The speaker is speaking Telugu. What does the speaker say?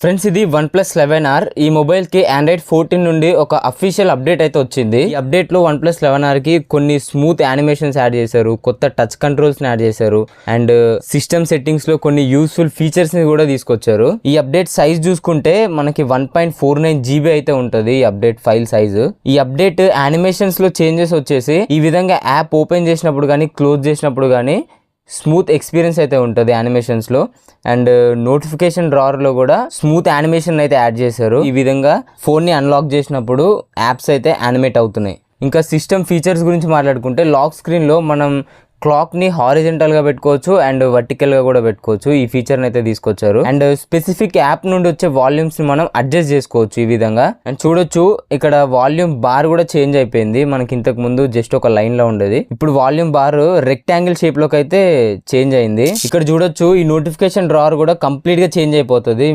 ఫ్రెండ్స్ ఇది OnePlus 11R ఈ మొబైల్ కి Android 14 నుండి ఒక అఫీషియల్ అప్డేట్ అయితే వచ్చింది. ఈ అప్డేట్ లో OnePlus 11R కి కొన్ని స్మూత్ యానిమేషన్స్ యాడ్ చేశారు, కొత్త టచ్ కంట్రోల్స్ ని యాడ్ చేశారు అండ్ సిస్టమ్ సెట్టింగ్స్ లో కొన్ని యూస్ఫుల్ ఫీచర్స్ ని కూడా తీసుకొచ్చారు. ఈ అప్డేట్ సైజ్ చూసుకుంటే మనకి 1.49 GB అయితే ఉంటది ఈ అప్డేట్ ఫైల్ సైజు. ఈ అప్డేట్ యానిమేషన్స్ లో చేంజెస్ వచ్చేసి ఈ విధంగా యాప్ ఓపెన్ చేసినప్పుడు కానీ క్లోజ్ చేసినప్పుడు కానీ స్మూత్ ఎక్స్పీరియన్స్ అయితే ఉంటుంది యానిమేషన్స్లో. అండ్ నోటిఫికేషన్ డ్రావర్లో కూడా స్మూత్ యానిమేషన్ అయితే యాడ్ చేశారు. ఈ విధంగా ఫోన్ని అన్లాక్ చేసినప్పుడు యాప్స్ అయితే యానిమేట్ అవుతున్నాయి. ఇంకా సిస్టమ్ ఫీచర్స్ గురించి మాట్లాడుకుంటే లాక్ స్క్రీన్లో మనం క్లాక్ని హారిజెంటల్గా పెట్టుకోవచ్చు అండ్ వర్టికల్గా కూడా పెట్టుకోవచ్చు. ఈ ఫీచర్ని అయితే తీసుకొచ్చారు. అండ్ స్పెసిఫిక్ యాప్ నుండి వచ్చే వాల్యూమ్స్ని మనం అడ్జస్ట్ చేసుకోవచ్చు ఈ విధంగా. అండ్ చూడొచ్చు ఇక్కడ వాల్యూమ్ బార్ కూడా చేంజ్ అయిపోయింది. మనకి ఇంతకు ముందు జస్ట్ ఒక లైన్లో ఉండేది, ఇప్పుడు వాల్యూమ్ బార్ రెక్టాంగిల్ షేప్లోకి అయితే చేంజ్ అయింది. ఇక్కడ చూడొచ్చు ఈ నోటిఫికేషన్ డ్రావర్ కూడా కంప్లీట్గా చేంజ్ అయిపోతుంది.